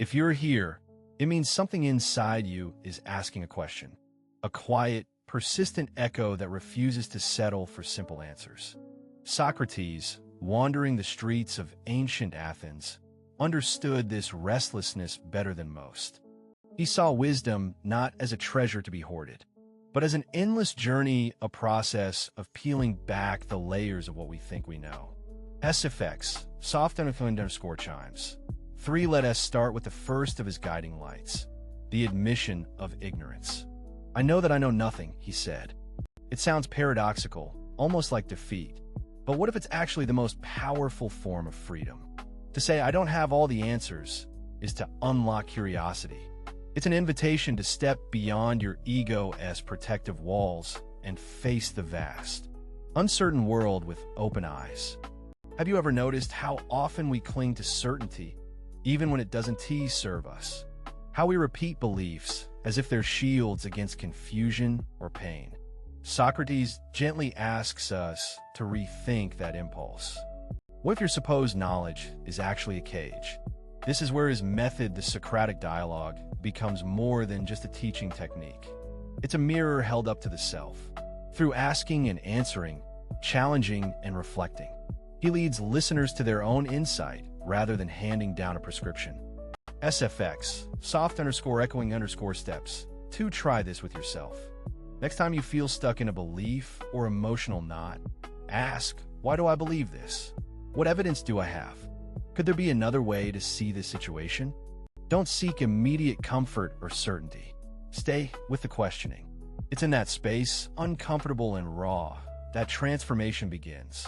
If you're here, it means something inside you is asking a question, a quiet, persistent echo that refuses to settle for simple answers. Socrates, wandering the streets of ancient Athens, understood this restlessness better than most. He saw wisdom not as a treasure to be hoarded, but as an endless journey, a process of peeling back the layers of what we think we know. SFX, soft underscore chimes. 3. Let us start with the first of his guiding lights, the admission of ignorance. I know that I know nothing, he said. It sounds paradoxical, almost like defeat. But what if it's actually the most powerful form of freedom? To say I don't have all the answers is to unlock curiosity. It's an invitation to step beyond your ego as protective walls and face the vast, uncertain world with open eyes. Have you ever noticed how often we cling to certainty, even when it doesn't serve us? How we repeat beliefs as if they're shields against confusion or pain? Socrates gently asks us to rethink that impulse. What if your supposed knowledge is actually a cage? This is where his method, the Socratic dialogue, becomes more than just a teaching technique. It's a mirror held up to the self. Through asking and answering, challenging and reflecting, he leads listeners to their own insight rather than handing down a prescription. SFX, soft underscore echoing underscore steps. 2. Try this with yourself. Next time you feel stuck in a belief or emotional knot, ask, why do I believe this? What evidence do I have? Could there be another way to see this situation? Don't seek immediate comfort or certainty. Stay with the questioning. It's in that space, uncomfortable and raw, that transformation begins.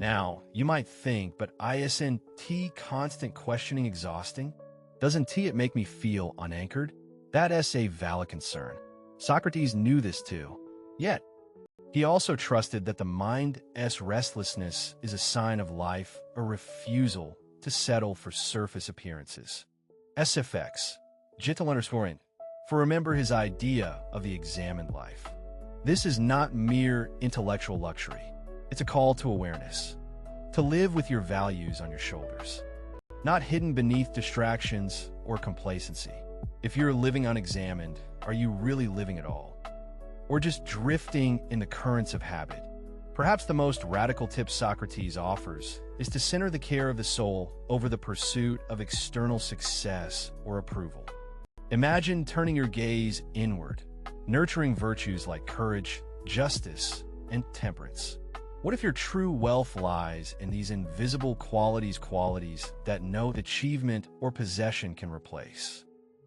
Now, you might think, but isn't constant questioning exhausting? Doesn't it make me feel unanchored? That's a valid concern. Socrates knew this too. Yet, he also trusted that the mind's restlessness is a sign of life, a refusal to settle for surface appearances. SFX, gentle underscore in, for remember his idea of the examined life. This is not mere intellectual luxury. It's a call to awareness, to live with your values on your shoulders, not hidden beneath distractions or complacency. If you're living unexamined, are you really living at all? Or just drifting in the currents of habit? Perhaps the most radical tip Socrates offers is to center the care of the soul over the pursuit of external success or approval. Imagine turning your gaze inward, nurturing virtues like courage, justice, and temperance. What if your true wealth lies in these invisible qualities that no achievement or possession can replace?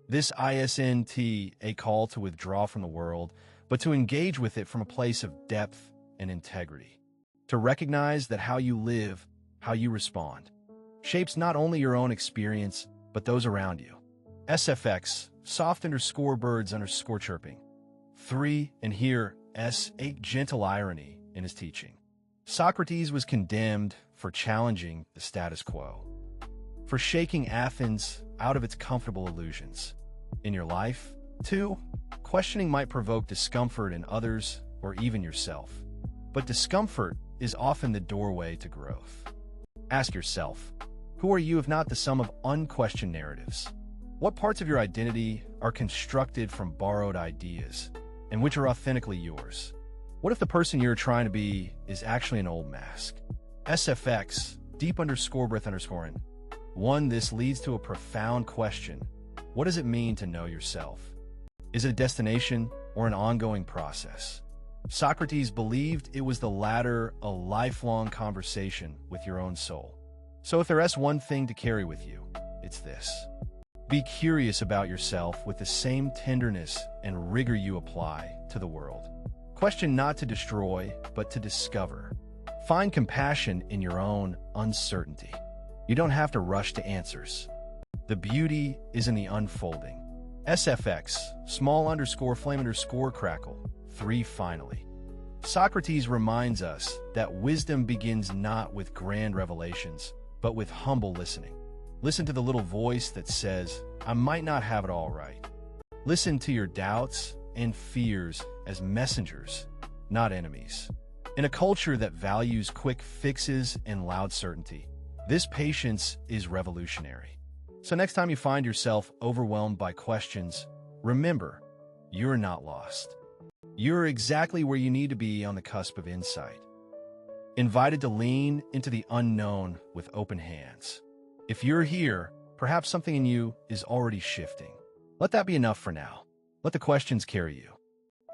This isn't a call to withdraw from the world, but to engage with it from a place of depth and integrity. To recognize that how you live, how you respond, shapes not only your own experience, but those around you. SFX, soft underscore birds underscore chirping. 3, and here, a gentle irony in his teaching. Socrates was condemned for challenging the status quo, for shaking Athens out of its comfortable illusions. In your life, too, questioning might provoke discomfort in others or even yourself. But discomfort is often the doorway to growth. Ask yourself, who are you if not the sum of unquestioned narratives? What parts of your identity are constructed from borrowed ideas, and which are authentically yours? What if the person you're trying to be is actually an old mask? SFX, deep underscore breath underscore in. 1. This leads to a profound question. What does it mean to know yourself? Is it a destination or an ongoing process? Socrates believed it was the latter, a lifelong conversation with your own soul. So if there's one thing to carry with you, it's this. Be curious about yourself with the same tenderness and rigor you apply to the world. Question not to destroy, but to discover. Find compassion in your own uncertainty. You don't have to rush to answers. The beauty is in the unfolding. SFX, small underscore flame underscore crackle. 3. Finally, Socrates reminds us that wisdom begins not with grand revelations, but with humble listening. Listen to the little voice that says, I might not have it all right. Listen to your doubts and fears as messengers, not enemies. In a culture that values quick fixes and loud certainty, this patience is revolutionary. So next time you find yourself overwhelmed by questions, remember, you're not lost. You're exactly where you need to be on the cusp of insight. Invited to lean into the unknown with open hands. If you're here, perhaps something in you is already shifting. Let that be enough for now. Let the questions carry you.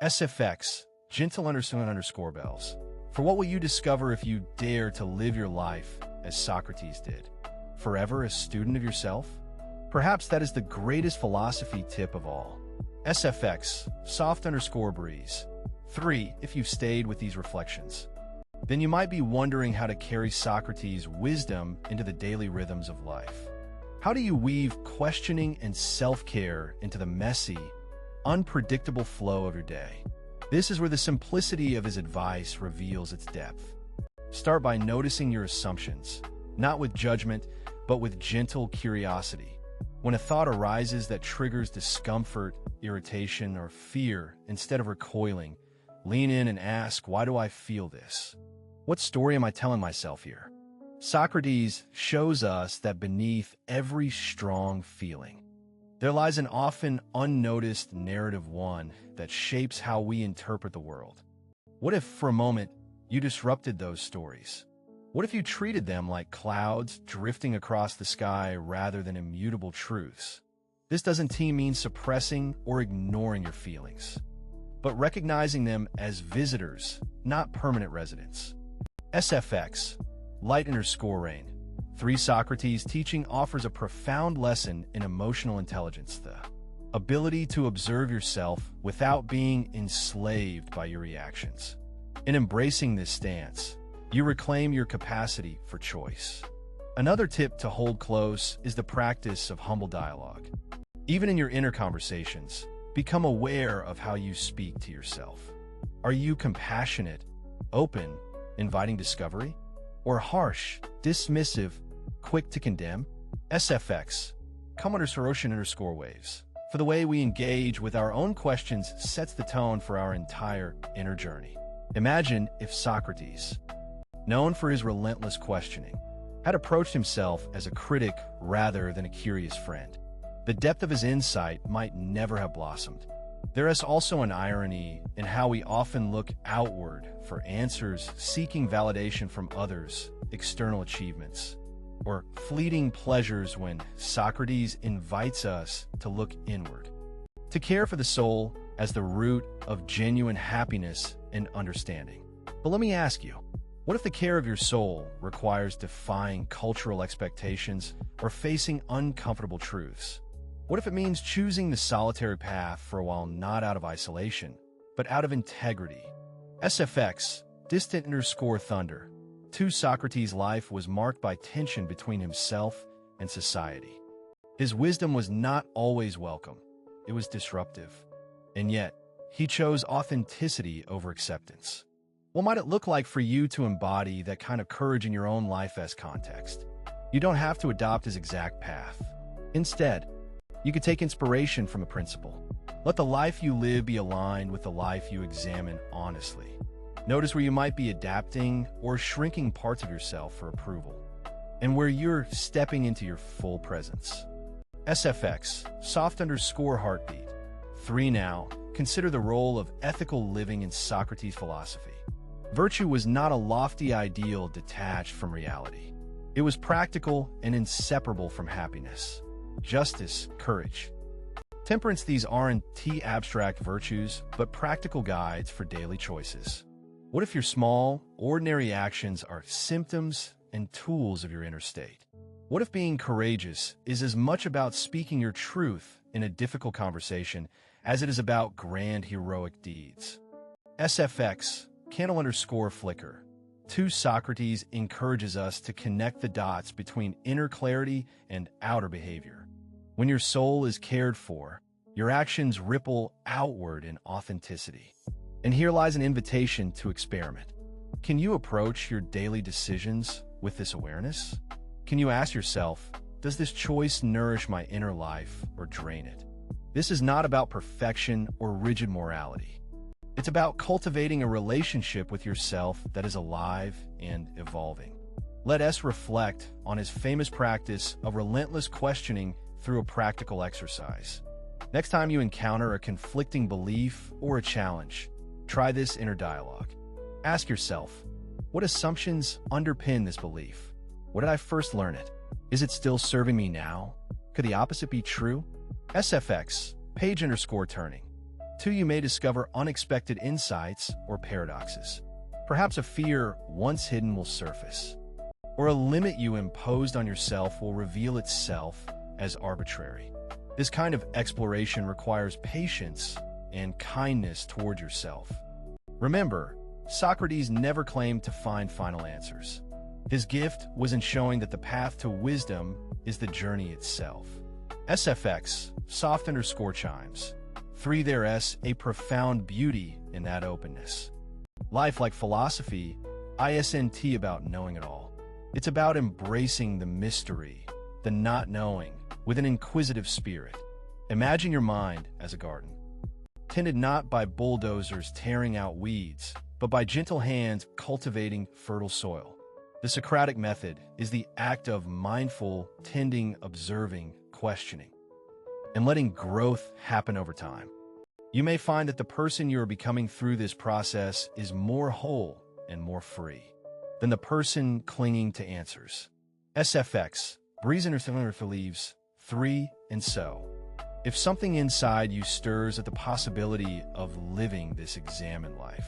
SFX, gentle underscore bells. For what will you discover if you dare to live your life as Socrates did? Forever a student of yourself? Perhaps that is the greatest philosophy tip of all. SFX, soft underscore breeze. 3. If you've stayed with these reflections, then you might be wondering how to carry Socrates' wisdom into the daily rhythms of life. How do you weave questioning and self-care into the messy, unpredictable flow of your day? This is where the simplicity of his advice reveals its depth. Start by noticing your assumptions, not with judgment, but with gentle curiosity. When a thought arises that triggers discomfort, irritation, or fear, instead of recoiling, lean in and ask, why do I feel this? What story am I telling myself here? Socrates shows us that beneath every strong feeling, there lies an often unnoticed narrative, one that shapes how we interpret the world. What if, for a moment, you disrupted those stories? What if you treated them like clouds drifting across the sky rather than immutable truths? This doesn't mean suppressing or ignoring your feelings, but recognizing them as visitors, not permanent residents. SFX, light underscore rain. 3. Socrates' teaching offers a profound lesson in emotional intelligence, the ability to observe yourself without being enslaved by your reactions. In embracing this stance, you reclaim your capacity for choice. Another tip to hold close is the practice of humble dialogue. Even in your inner conversations, become aware of how you speak to yourself. Are you compassionate, open, inviting discovery? Or harsh, dismissive, quick to condemn? SFX, come under Soroshin underscore waves. For the way we engage with our own questions sets the tone for our entire inner journey. Imagine if Socrates, known for his relentless questioning, had approached himself as a critic rather than a curious friend. The depth of his insight might never have blossomed. There is also an irony in how we often look outward for answers, seeking validation from others, external achievements, or fleeting pleasures, when Socrates invites us to look inward, to care for the soul as the root of genuine happiness and understanding. But let me ask you, what if the care of your soul requires defying cultural expectations or facing uncomfortable truths? What if it means choosing the solitary path for a while, not out of isolation, but out of integrity? SFX, distant underscore thunder. 2. Socrates' life was marked by tension between himself and society. His wisdom was not always welcome. It was disruptive. And yet, he chose authenticity over acceptance. What might it look like for you to embody that kind of courage in your own life as context? You don't have to adopt his exact path. Instead, you could take inspiration from a principle. Let the life you live be aligned with the life you examine honestly. Notice where you might be adapting or shrinking parts of yourself for approval, and where you're stepping into your full presence. SFX, soft underscore heartbeat. 3. Now, consider the role of ethical living in Socrates' philosophy. Virtue was not a lofty ideal detached from reality. It was practical and inseparable from happiness, justice, courage, temperance. These aren't abstract virtues, but practical guides for daily choices. What if your small, ordinary actions are symptoms and tools of your inner state? What if being courageous is as much about speaking your truth in a difficult conversation as it is about grand heroic deeds? SFX, candle underscore flicker. 2. Socrates encourages us to connect the dots between inner clarity and outer behavior. When your soul is cared for, your actions ripple outward in authenticity. And here lies an invitation to experiment. Can you approach your daily decisions with this awareness? Can you ask yourself, does this choice nourish my inner life or drain it? This is not about perfection or rigid morality. It's about cultivating a relationship with yourself that is alive and evolving. Let S reflect on his famous practice of relentless questioning through a practical exercise. Next time you encounter a conflicting belief or a challenge, try this inner dialogue. Ask yourself, what assumptions underpin this belief? When did I first learn it? Is it still serving me now? Could the opposite be true? SFX, page_turning. 2. You may discover unexpected insights or paradoxes. Perhaps a fear once hidden will surface, or a limit you imposed on yourself will reveal itself as arbitrary. This kind of exploration requires patience and kindness toward yourself. Remember, Socrates never claimed to find final answers. His gift was in showing that the path to wisdom is the journey itself. SFX, soft_chimes. 3. There's a profound beauty in that openness. Life, like philosophy, isn't about knowing it all. It's about embracing the mystery, the not knowing, with an inquisitive spirit. Imagine your mind as a garden, tended not by bulldozers tearing out weeds, but by gentle hands cultivating fertile soil. The Socratic method is the act of mindful tending, observing, questioning, and letting growth happen over time. You may find that the person you are becoming through this process is more whole and more free than the person clinging to answers. SFX, breeze leaves. 3. And so, if something inside you stirs at the possibility of living this examined life,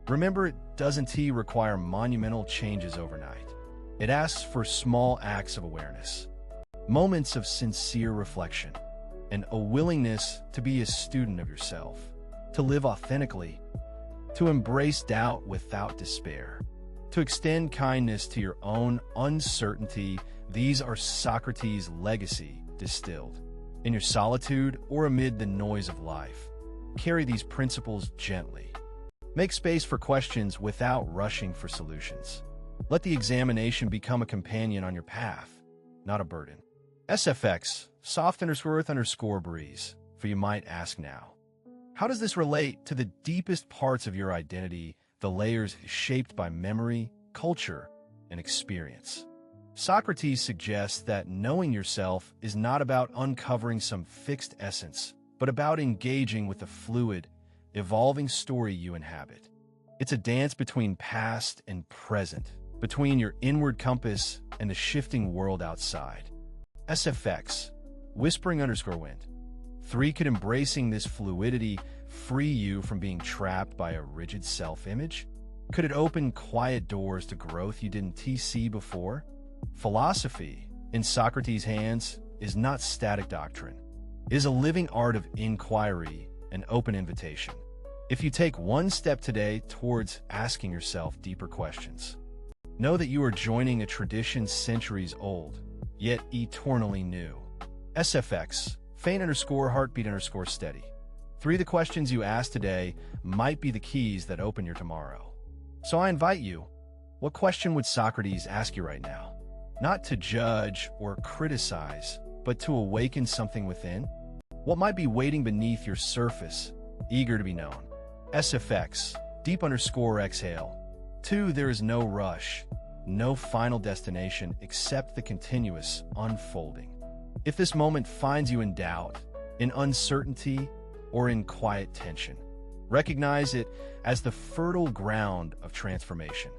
remember, it doesn't require monumental changes overnight. It asks for small acts of awareness, moments of sincere reflection, and a willingness to be a student of yourself, to live authentically, to embrace doubt without despair, to extend kindness to your own uncertainty. These are Socrates' legacy distilled in your solitude or amid the noise of life. Carry these principles gently. Make space for questions without rushing for solutions. Let the examination become a companion on your path, not a burden. SFX, soft_earth_breeze. For you might ask now, how does this relate to the deepest parts of your identity, the layers shaped by memory, culture, and experience? Socrates suggests that knowing yourself is not about uncovering some fixed essence, but about engaging with the fluid, evolving story you inhabit. It's a dance between past and present, between your inward compass and the shifting world outside. SFX, whispering_wind. 3. Could embracing this fluidity free you from being trapped by a rigid self-image? Could it open quiet doors to growth you didn't see before? Philosophy, in Socrates' hands, is not static doctrine. It is a living art of inquiry and open invitation. If you take one step today towards asking yourself deeper questions, know that you are joining a tradition centuries old, yet eternally new. SFX, faint_heartbeat_steady. 3. The questions you ask today might be the keys that open your tomorrow. So I invite you, what question would Socrates ask you right now? Not to judge or criticize, but to awaken something within? What might be waiting beneath your surface, eager to be known? SFX, deep_exhale. 2. There is no rush, no final destination except the continuous unfolding. If this moment finds you in doubt, in uncertainty, or in quiet tension, recognize it as the fertile ground of transformation.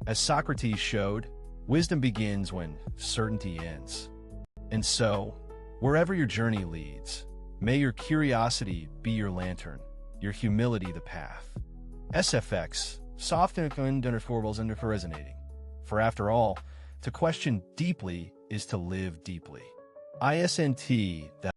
As Socrates showed, wisdom begins when certainty ends. And so, wherever your journey leads, may your curiosity be your lantern, your humility the path. SFX, soft_resonating. For after all, to question deeply is to live deeply. ISNT, that